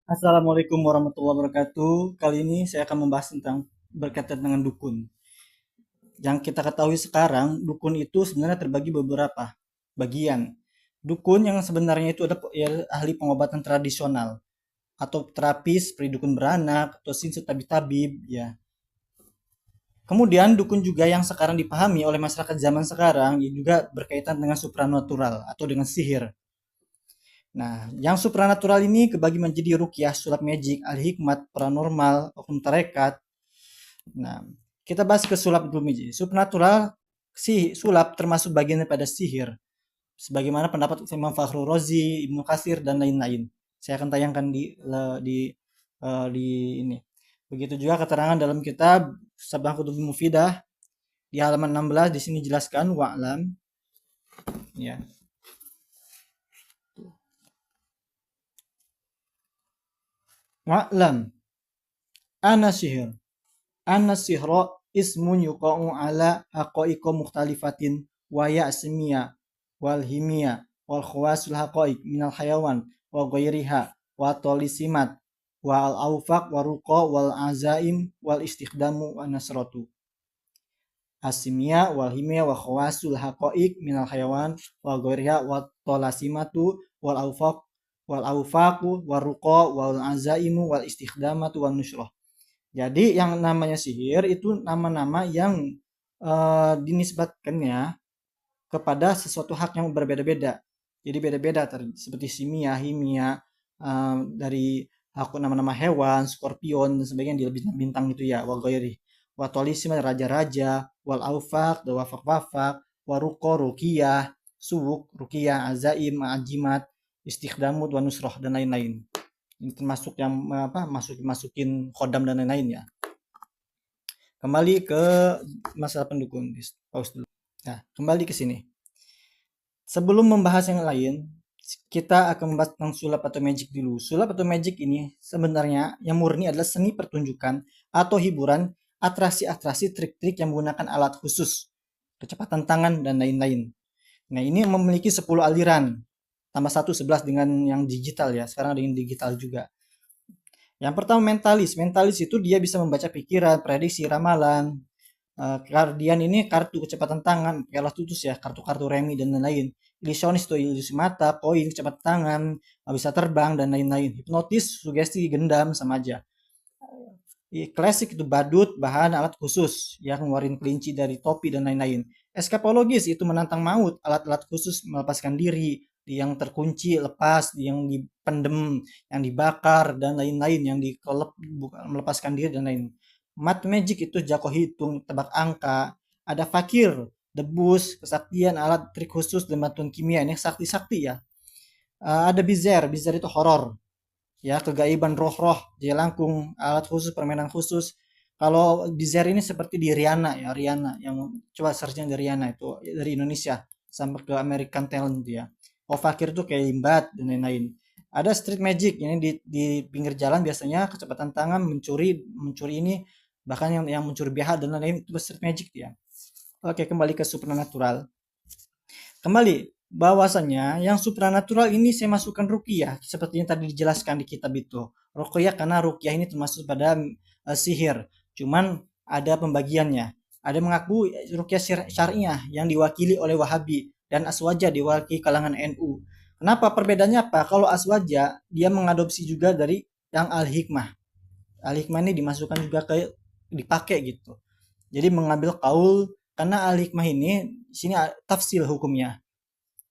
Assalamualaikum warahmatullahi wabarakatuh. Kali ini saya akan membahas tentang berkaitan dengan dukun. Yang kita ketahui sekarang, dukun itu sebenarnya terbagi beberapa bagian. Dukun yang sebenarnya itu ada ya, ahli pengobatan tradisional atau terapis seperti dukun beranak atau sinsu tabib-tabib ya. Kemudian dukun juga yang sekarang dipahami oleh masyarakat zaman sekarang ya juga berkaitan dengan supranatural atau dengan sihir. Nah, yang supranatural ini kebagi menjadi rukyah, sulap magic, al-hikmat, paranormal, oknum tarekat. Nah, kita bahas ke sulap dulu Miji. Supernatural, si sulap termasuk bagian daripada sihir. Sebagaimana pendapat Imam Fakhrul Razi, Ibnu Katsir dan lain-lain. Saya akan tayangkan di ini. Begitu juga keterangan dalam kitab Sabah Kutub Mufidah di halaman 16 di sini jelaskan wa'lam ya. Wa'lam ana sihir. Anna sihra ismun yuqa'u ala haqa'iqa mukhtalifatin wa ya'simiya wal himiya wal khawasul haqa'iq minal hayawan wa ghairiha wa tolisimat wa al awfaq wa ruqa wal azaim wal istikhdamu wa nasratu asimiya wal himiya wa khawasul haqa'iq minal hayawan wa ghairiha wa tolasimatu wal awfaqu wa ruqa wal azaimu wal istikhdamatu wan nusrah. Jadi yang namanya sihir itu nama-nama yang dinisbatkannya kepada sesuatu hak yang berbeda-beda. Jadi beda-beda seperti simia, himia, dari hak nama-nama hewan, skorpion dan sebagainya di bintang-bintang itu ya, wa ghairi. Wa tolisim raja-raja, wal aufaq, wafaq-wafaq, wa ruqa, ruqiyah, suwuk, ruqiyah, azaim, ajimat, istikhdamut, wa nusroh dan lain-lain. Ini termasuk yang masukin khodam dan lain-lain ya. Kembali ke masalah pendukung. Pause dulu. Nah, kembali ke sini. Sebelum membahas yang lain, kita akan membahas tentang sulap atau magic dulu. Sulap atau magic ini sebenarnya yang murni adalah seni pertunjukan atau hiburan, atraksi-atraksi, trik-trik yang menggunakan alat khusus, kecepatan tangan dan lain-lain. Nah, ini memiliki 10 aliran. Tambah 1 11 dengan yang digital ya. Sekarang ada yang digital juga. Yang pertama mentalis. Mentalis itu dia bisa membaca pikiran, prediksi, ramalan. Guardian ini kartu kecepatan tangan, piala tutus ya, kartu-kartu remi dan lain-lain. Ilusionis itu ilusi mata, koin, kecepatan tangan, bisa terbang dan lain-lain. Hipnotis, sugesti, gendam sama aja. Klasik itu badut, bahan alat khusus yang ngeluarin kelinci dari topi dan lain-lain. Eskapologis itu menantang maut, alat-alat khusus melepaskan diri, yang terkunci lepas, yang dipendem, yang dibakar dan lain-lain, yang dikelep melepaskan diri dan lain. Mat magic itu jago hitung, tebak angka, ada fakir, debus, kesaktian, alat trik khusus dan bantuan kimia, ini sakti-sakti ya. Ada bizar itu horor, ya kegaiban roh-roh, jelangkung, alat khusus, permainan khusus. Kalau bizar ini seperti di Rihanna ya, Rihanna yang coba searchnya dari Rihanna itu dari Indonesia sampai ke American Talent ya. Oh fakir tuh kayak limbat dan lain-lain. Ada street magic ini di pinggir jalan biasanya kecepatan tangan mencuri ini bahkan yang mencuri BH dan lain-lain itu street magic ya. Oke, kembali ke supernatural. Kembali bahwasanya yang supranatural ini saya masukkan ruqyah seperti yang tadi dijelaskan di kitab itu. Ruqyah karena ruqyah ini termasuk pada sihir. Cuman ada pembagiannya. Ada mengaku ruqyah syariah yang diwakili oleh Wahabi dan Aswaja diwakili kalangan NU. Kenapa perbedaannya apa? Kalau Aswaja dia mengadopsi juga dari yang Al-Hikmah. Al-Hikmah ini dimasukkan juga ke dipakai gitu. Jadi mengambil kaul karena Al-Hikmah ini sini tafsil hukumnya.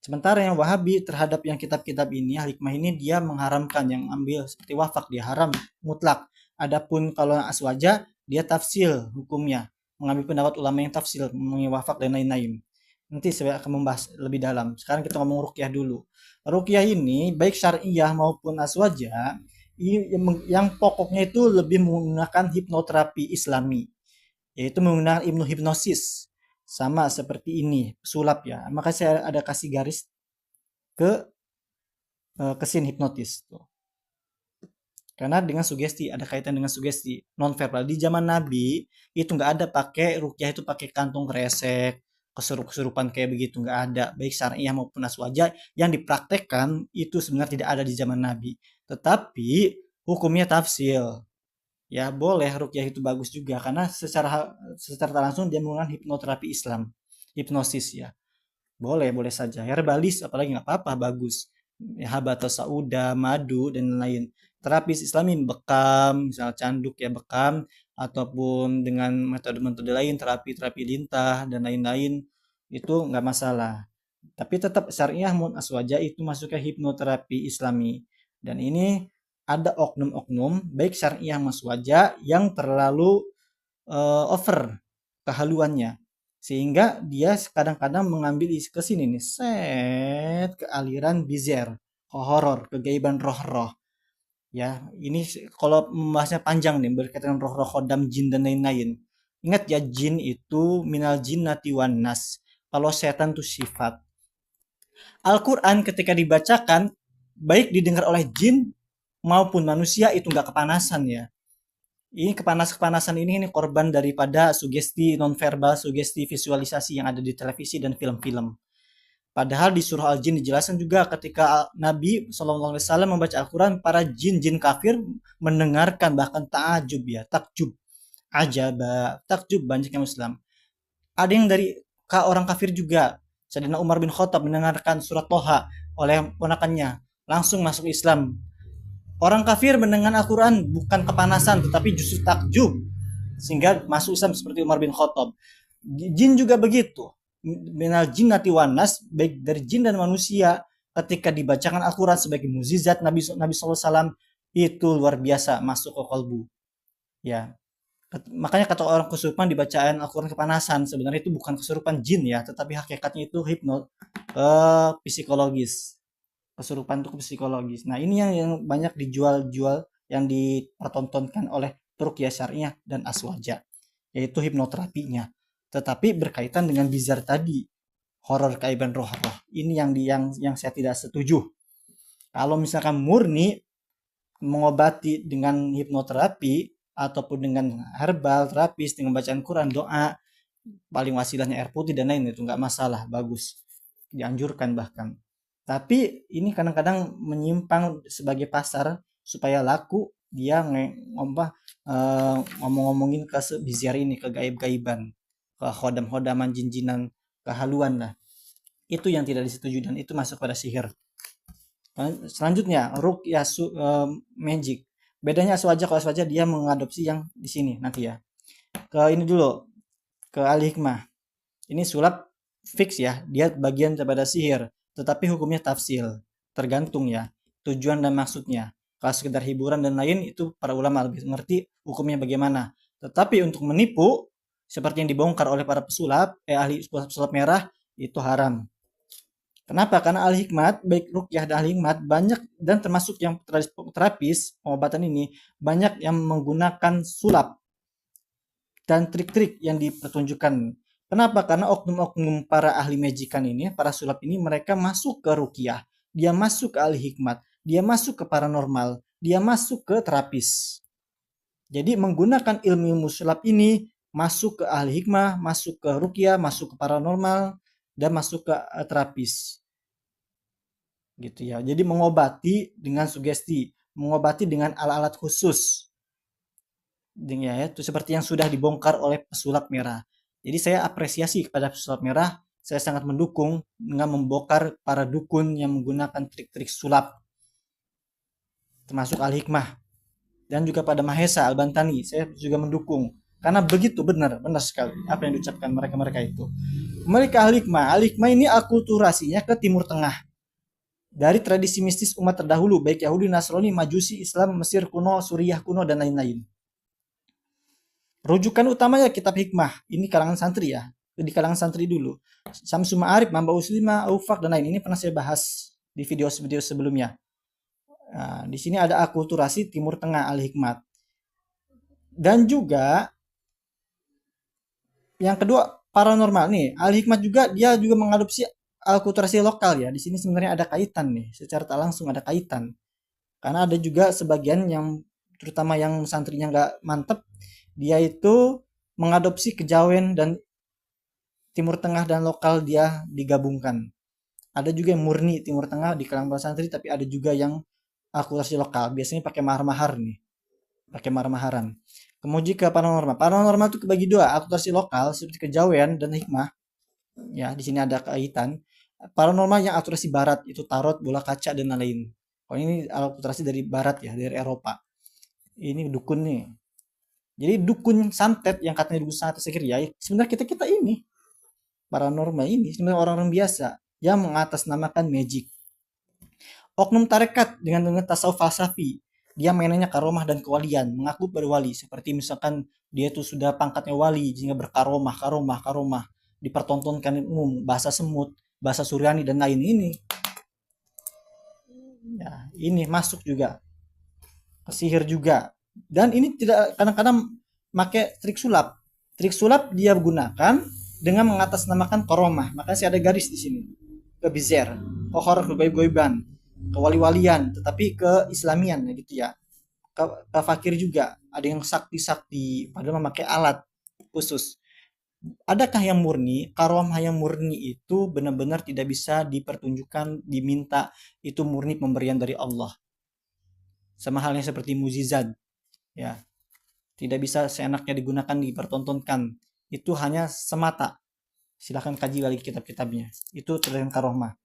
Sementara yang Wahabi terhadap yang kitab-kitab ini, Al-Hikmah ini dia mengharamkan yang ambil seperti wafak, dia haram mutlak. Adapun kalau Aswaja dia tafsil hukumnya, mengambil pendapat ulama yang tafsil mengenai wafak dan lain-lain. Nanti saya akan membahas lebih dalam. Sekarang kita ngomong ruqyah dulu. Ruqyah ini baik syariah maupun aswaja yang pokoknya itu lebih menggunakan hipnoterapi Islami, yaitu menggunakan hipnosis sama seperti ini sulap ya. Maka saya ada kasih garis ke sini hipnotis tuh. Karena dengan sugesti ada kaitan dengan sugesti non verbal di zaman Nabi itu nggak ada pakai rukyah itu pakai kantung kresek kesurupan kayak begitu nggak ada baik syariah maupun aswaja yang dipraktekkan itu sebenarnya tidak ada di zaman Nabi tetapi hukumnya tafsil. Ya boleh rukyah itu bagus juga karena secara tak langsung dia menggunakan hipnoterapi Islam, hipnosis ya. Boleh, boleh saja. Herbalis apalagi nggak apa-apa, bagus. Ya, habatus sauda, madu dan lain. Terapis Islami bekam, misal canduk ya bekam, ataupun dengan metode-metode lain, terapi-terapi lintah dan lain-lain, itu nggak masalah. Tapi tetap syariah mun aswaja itu masuk ke hipnoterapi Islami. Dan ini ada oknum-oknum baik syariah maswaja yang terlalu over kehaluannya, sehingga dia kadang-kadang mengambil ke sini nih set ke aliran bizer, horor, kegaiban roh-roh ya. Ini kalau membahasnya panjang nih berkaitan roh-roh khodam jin dan lain-lain. Ingat ya, jin itu minal jinnati wan nas, kalau setan itu sifat. Al-Quran ketika dibacakan baik didengar oleh jin maupun manusia itu nggak kepanasan ya. Ini kepanasan ini korban daripada sugesti nonverbal, sugesti visualisasi yang ada di televisi dan film-film. Padahal di surah Al-Jin dijelaskan juga ketika Nabi SAW membaca Al-Quran, para jin-jin kafir mendengarkan, bahkan takjub ya, takjub, ajaba, takjub banyak yang Islam. Ada yang dari orang kafir juga. Sayyidina Umar bin Khattab mendengarkan surat Toha oleh ponakannya, langsung masuk Islam. Orang kafir mendengar Al-Quran bukan kepanasan, tetapi justru takjub. Sehingga masuk Islam seperti Umar bin Khattab. Jin juga begitu. Minal jinnati wan nas, baik dari jin dan manusia, ketika dibacakan Al-Quran sebagai mukjizat Nabi SAW, itu luar biasa masuk ke kalbu. Ya, makanya kata orang kesurupan dibacaan Al-Quran kepanasan, sebenarnya itu bukan kesurupan jin ya, tetapi hakikatnya itu psikologis. Kesurupan itu psikologis. Nah, ini yang banyak dijual-jual, yang dipertontonkan oleh ruqyah syariah dan aswaja, yaitu hipnoterapinya. Tetapi berkaitan dengan bizar tadi, horor kaiban roh-roh. Ini yang saya tidak setuju. Kalau misalkan murni mengobati dengan hipnoterapi ataupun dengan herbal terapis dengan bacaan Quran, doa, paling wasilahnya air putih dan lain, itu nggak masalah, bagus, dianjurkan bahkan. Tapi ini kadang-kadang menyimpang sebagai pasar supaya laku, dia ngomong-ngomongin ke biziar ini, ke gaib-gaiban, ke hodam-hodaman, jin-jinan, kehaluan lah. Itu yang tidak disetujui dan itu masuk pada sihir. Selanjutnya ruqyah magic. Bedanya aswaja, kalau aswaja dia mengadopsi yang di sini nanti ya. Ke ini dulu, ke al-hikmah. Ini sulap fix ya, dia bagian daripada sihir, tetapi hukumnya tafsil, tergantung ya tujuan dan maksudnya. Kalau sekedar hiburan dan lain, itu para ulama lebih ngerti hukumnya bagaimana. Tetapi untuk menipu seperti yang dibongkar oleh para pesulap, ahli pesulap merah, itu haram. Kenapa? Karena al-hikmat, baik ruqyah dan al-hikmat, banyak dan termasuk yang terapis pengobatan ini banyak yang menggunakan sulap dan trik-trik yang dipertunjukkan. Kenapa? Karena oknum-oknum para ahli majikan ini, para sulap ini, mereka masuk ke ruqyah, dia masuk ke al-hikmat, dia masuk ke paranormal, dia masuk ke terapis. Jadi menggunakan ilmu sulap ini masuk ke ahli hikmah, masuk ke ruqyah, masuk ke paranormal, dan masuk ke terapis. Gitu ya. Jadi mengobati dengan sugesti, mengobati dengan alat-alat khusus. Ya, itu seperti yang sudah dibongkar oleh pesulap merah. Jadi saya apresiasi kepada pesulap merah, saya sangat mendukung dengan membongkar para dukun yang menggunakan trik-trik sulap, termasuk al-hikmah, dan juga pada Mahesa Al-Bantani, saya juga mendukung. Karena begitu benar sekali apa yang diucapkan mereka itu. Mereka al-hikmah ini akulturasinya ke Timur Tengah. Dari tradisi mistis umat terdahulu, baik Yahudi, Nasrani, Majusi, Islam, Mesir kuno, Suriah kuno, dan lain-lain. Rujukan utamanya kitab hikmah. Ini kalangan santri ya. Di kalangan santri dulu. Samsul Ma'arif, Mamba Uslima, Aufak, dan lain. Ini pernah saya bahas di video-video sebelumnya. Nah, di sini ada akulturasi Timur Tengah al-hikmat. Dan juga yang kedua paranormal nih. Al-hikmat juga dia juga mengadopsi akulturasi lokal ya. Di sini sebenarnya ada kaitan nih. Secara tak langsung ada kaitan. Karena ada juga sebagian yang terutama yang santrinya nggak mantep, dia itu mengadopsi kejawen dan Timur Tengah dan lokal dia digabungkan. Ada juga yang murni Timur Tengah di kalangan para santri, tapi ada juga yang akulturasi lokal biasanya pakai mahar-mahar nih, pakai mahar-maharan. Kemudian ke paranormal. Paranormal itu kebagi dua, akulturasi lokal seperti kejawen dan hikmah. Ya, di sini ada kaitan. Paranormal yang akulturasi barat itu tarot, bola kaca dan lain-lain. Kalau ini akulturasi dari barat ya, dari Eropa. Ini dukun nih. Jadi dukun santet yang katanya dukun santet sihir ya, sebenarnya kita ini paranormal ini sebenarnya orang-orang biasa yang mengatasnamakan magic. Oknum tarekat dengan tasawuf falsafi, dia mainannya karomah dan kewalian, mengaku berwali seperti misalkan dia tuh sudah pangkatnya wali sehingga berkaromah, karomah, karomah, dipertontonkan umum, bahasa semut, bahasa Suryani dan lain ini. Ya, ini masuk juga sihir juga. Dan ini tidak kadang-kadang pakai trik sulap. Trik sulap dia gunakan dengan mengatasnamakan koromah. Makanya saya ada garis di sini. Ke bizer, kohor, ke goib-goiban, ke wali-walian, tetapi ke islamian gitu ya. Ke fakir juga. Ada yang sakti-sakti, padahal memakai alat khusus. Adakah yang murni? Karomah yang murni itu benar-benar tidak bisa dipertunjukkan, diminta. Itu murni pemberian dari Allah. Sama halnya seperti mukjizat, ya. Tidak bisa seenaknya digunakan, dipertontonkan. Itu hanya semata. Silahkan kaji lagi kitab-kitabnya. Itu tentang karomah.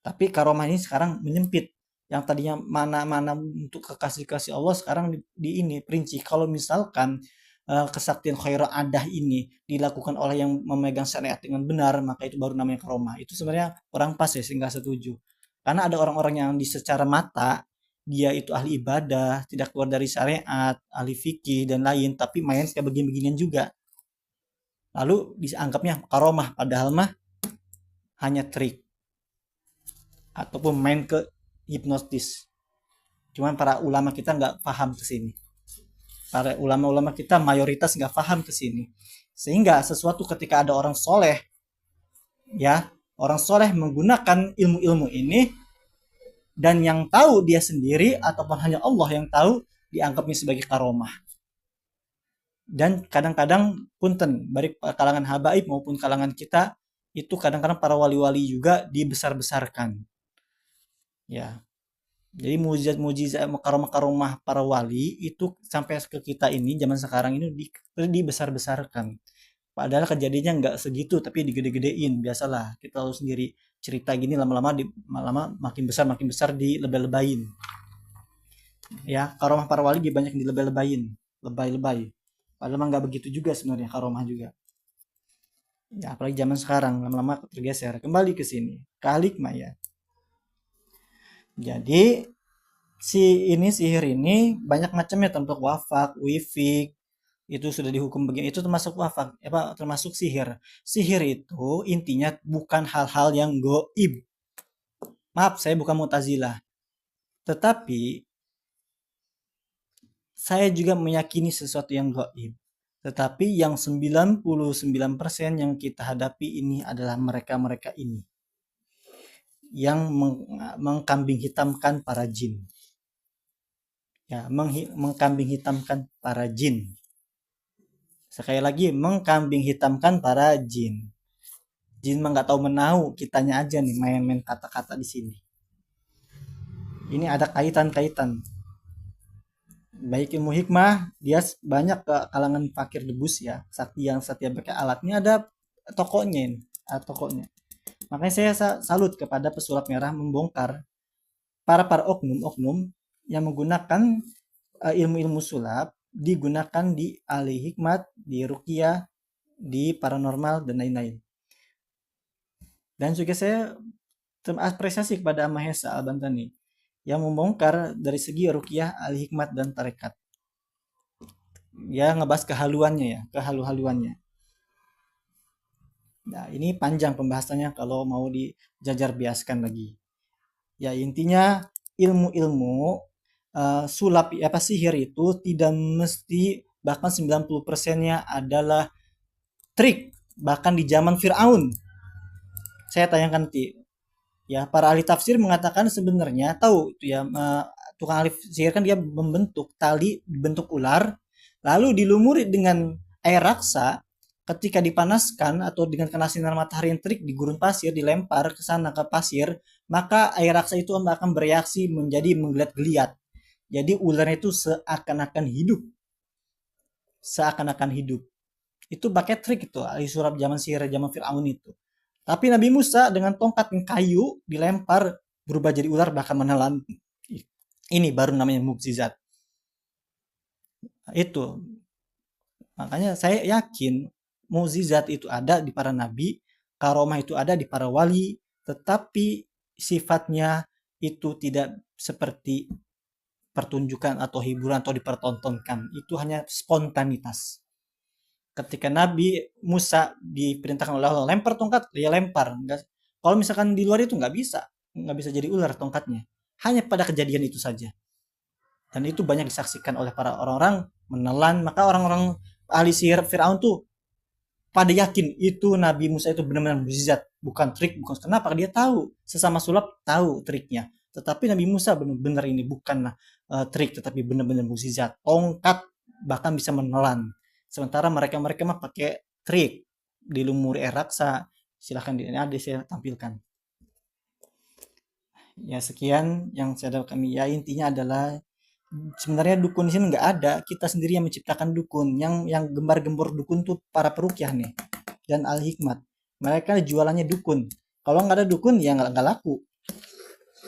Tapi karomah ini sekarang menyempit. Yang tadinya mana-mana untuk kekasih-kasih Allah sekarang di ini perinci. Kalau misalkan kesaktian khairah adah ini dilakukan oleh yang memegang syariat dengan benar, maka itu baru namanya karomah. Itu sebenarnya kurang pas ya, sehingga setuju. Karena ada orang-orang yang di secara mata dia itu ahli ibadah, tidak keluar dari syariat, ahli fikih dan lain, tapi main kayak begini-beginian juga. Lalu dianggapnya karomah, padahal mah hanya trik ataupun main ke hipnotis. Cuman para ulama kita nggak paham ke sini. Para ulama-ulama kita mayoritas nggak paham ke sini. Sehingga sesuatu ketika ada orang soleh, ya orang soleh menggunakan ilmu-ilmu ini, dan yang tahu dia sendiri ataupun hanya Allah yang tahu, dianggapnya sebagai karomah. Dan kadang-kadang punten baik kalangan habaib maupun kalangan kita itu kadang-kadang para wali-wali juga dibesar-besarkan. Ya. Jadi mujizat-mujizat karomah-karomah para wali itu sampai ke kita ini zaman sekarang ini dibesar-besarkan. Padahal kejadiannya nggak segitu, tapi digede-gedein. Biasalah, kita tahu sendiri cerita gini lama-lama makin besar dilebay-lebayin. Ya, karomah para wali banyak dilebay-lebayin, lebay-lebay. Padahal nggak begitu juga sebenarnya karomah juga. Ya, apalagi zaman sekarang lama-lama tergeser. Kembali ke sini, ke hikmah ya. Jadi sihir ini banyak macamnya, termasuk wafak, wifik, itu sudah dihukum begini, itu termasuk wafak, termasuk sihir. Sihir itu intinya bukan hal-hal yang goib. Maaf, saya bukan Mu'tazilah, tetapi saya juga meyakini sesuatu yang goib. Tetapi yang 99% yang kita hadapi ini adalah mereka-mereka ini yang mengkambing hitamkan para jin. Ya, mengkambing hitamkan para jin. Sekali lagi, mengkambing hitamkan para jin. Jin mah nggak tahu menahu, kitanya aja nih main-main kata-kata di sini. Ini ada kaitan-kaitan. Baik ilmu hikmah, dia banyak ke kalangan fakir debus ya, sakti yang setia pakai alat. Ini ada tokonya ini, tokonya. Makanya saya salut kepada pesulap merah membongkar para oknum-oknum yang menggunakan ilmu-ilmu sulap digunakan di ahli hikmat, di ruqyah, di paranormal dan lain-lain. Dan juga saya apresiasi kepada Mahesa Al-Bantani yang membongkar dari segi ruqyah, ahli hikmat dan tarekat. Ya ngebahas kehaluannya ya, kehalu-haluannya. Nah, ini panjang pembahasannya kalau mau dijajar biaskan lagi. Ya intinya ilmu-ilmu sulap sihir itu tidak mesti, bahkan 90%-nya adalah trik. Bahkan di zaman Fir'aun, saya tayangkan nanti ya, para ahli tafsir mengatakan sebenarnya tahu itu ya, tukang ahli sihir kan dia membentuk tali bentuk ular lalu dilumuri dengan air raksa, ketika dipanaskan atau dengan kena sinar matahari yang terik di gurun pasir, dilempar ke sana ke pasir, maka air raksa itu akan bereaksi menjadi menggeliat-geliat. Jadi ularnya itu seakan-akan hidup, seakan-akan hidup. Itu pakai trik itu, ahli sulap zaman sihir zaman Firaun itu. Tapi Nabi Musa dengan tongkat yang kayu dilempar berubah jadi ular bahkan menelan. Ini baru namanya mukjizat. Itu makanya saya yakin mukjizat itu ada di para nabi, karomah itu ada di para wali, tetapi sifatnya itu tidak seperti pertunjukan atau hiburan atau dipertontonkan. Itu hanya spontanitas. Ketika Nabi Musa diperintahkan oleh Allah lempar tongkat, dia lempar. Kalau misalkan di luar itu nggak bisa jadi ular tongkatnya. Hanya pada kejadian itu saja. Dan itu banyak disaksikan oleh para orang-orang menelan. Maka orang-orang ahli sihir Firaun tuh pada yakin itu Nabi Musa itu benar-benar mukjizat, bukan trik, bukan kenapa dia tahu sesama sulap tahu triknya. Tetapi Nabi Musa benar-benar ini bukanlah trik, tetapi benar-benar mukjizat. Tongkat bahkan bisa menelan. Sementara mereka-mereka mah pakai trik, dilumuri air raksa. Silahkan ini ada saya tampilkan. Ya sekian yang saya dapat kami. Ya intinya adalah sebenarnya dukun di sini nggak ada, kita sendiri yang menciptakan dukun. Yang gembar-gembor dukun tuh para perukyah nih dan al hikmat. Mereka jualannya dukun. Kalau nggak ada dukun ya nggak laku.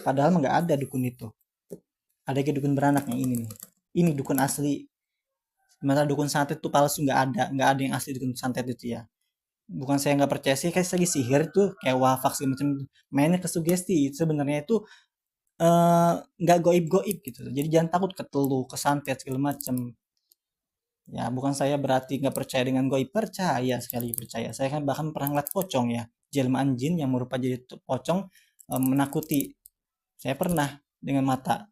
Padahal nggak ada dukun itu. Ada ke dukun beranak yang ini nih. Ini dukun asli. Sementara dukun santet itu palsu, nggak ada yang asli dukun santet itu ya. Bukan saya nggak percaya sih, kayak lagi sihir tuh kayak wafak sih macam mainnya ke sugesti. Sebenarnya itu nggak goib-goib gitu. Jadi jangan takut ketelu, kesantet segala macam. Ya bukan saya berarti nggak percaya dengan goib, percaya sekali percaya. Saya kan bahkan pernah ngeliat pocong ya, jelmaan jin yang merupa jadi pocong menakuti. Saya pernah dengan mata.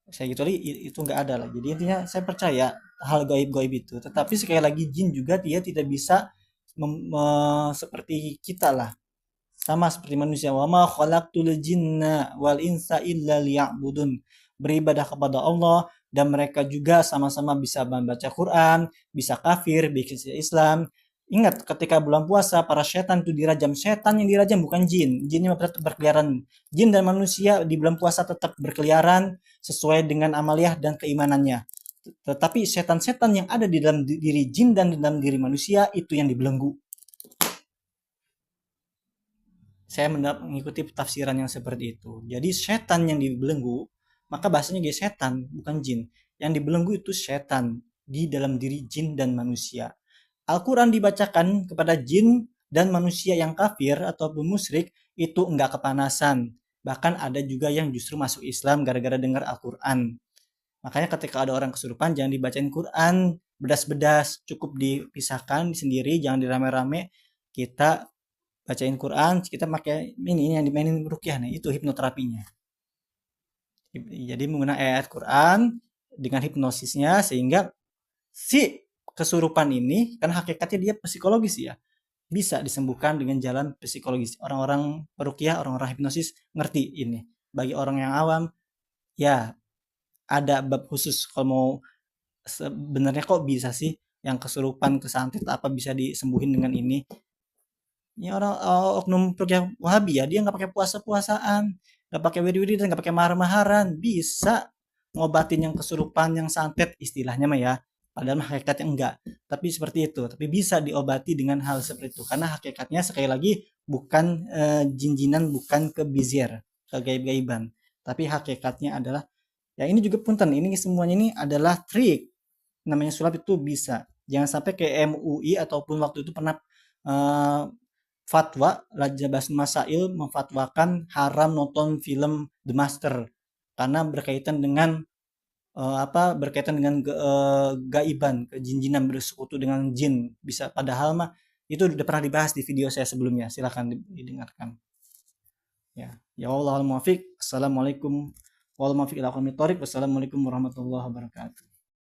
Saya gitu itu nggak ada lah. Jadi intinya saya percaya hal goib-goib itu. Tetapi sekali lagi jin juga dia tidak bisa seperti kita lah, sama seperti manusia. Wa ma khalaqtul jinna wal insa illa liya'budun. Beribadah kepada Allah dan mereka juga sama-sama bisa membaca Quran, bisa kafir, bisa Islam. Ingat ketika bulan puasa para setan itu dirajam. Setan yang dirajam bukan jin. Jinnya tetap berkeliaran. Jin dan manusia di bulan puasa tetap berkeliaran sesuai dengan amaliah dan keimanannya. Tetapi setan-setan yang ada di dalam diri jin dan di dalam diri manusia itu yang dibelenggu. Saya mengikuti tafsiran yang seperti itu. Jadi setan yang dibelenggu, maka bahasanya dia setan, bukan jin. Yang dibelenggu itu setan di dalam diri jin dan manusia. Al-Quran dibacakan kepada jin dan manusia yang kafir ataupun musyrik itu enggak kepanasan. Bahkan ada juga yang justru masuk Islam gara-gara dengar Al-Quran. Makanya ketika ada orang kesurupan jangan dibacain Quran bedas-bedas, cukup dipisahkan sendiri, jangan dirame-rame. Kita bacain Quran, kita pakai ini yang dimainin rukyah nih, itu hipnoterapinya. Jadi menggunakan ayat Quran dengan hipnosisnya sehingga si kesurupan ini kan hakikatnya dia psikologis ya, bisa disembuhkan dengan jalan psikologis. Orang-orang perukyah, orang-orang hipnosis ngerti ini. Bagi orang yang awam ya ada bab khusus kalau mau sebenarnya kok bisa sih yang kesurupan kesantet apa bisa disembuhin dengan ini. Ya orang oknum perukyah Wahabi ya dia nggak pakai puasa-puasaan, nggak pakai wiri-wiridan, nggak pakai mahar-maharan, bisa ngobatin yang kesurupan, yang santet istilahnya mah ya. Padahal hakikatnya enggak. Tapi seperti itu. Tapi bisa diobati dengan hal seperti itu. Karena hakikatnya sekali lagi bukan jin-jinan, bukan kebizier, kegaib-gaiban. Tapi hakikatnya adalah ya ini juga punten. Ini semuanya ini adalah trik. Namanya sulap itu bisa. Jangan sampai ke MUI ataupun waktu itu pernah fatwa Lajnah Masail memfatwakan haram nonton film The Master karena berkaitan dengan berkaitan dengan gaiban, kejin-jinan bersekutu dengan jin bisa, padahal mah itu udah pernah dibahas di video saya sebelumnya, silahkan didengarkan ya. Ya Allah al-muwafiq. Assalamualaikum warahmatullahi wabarakatuh.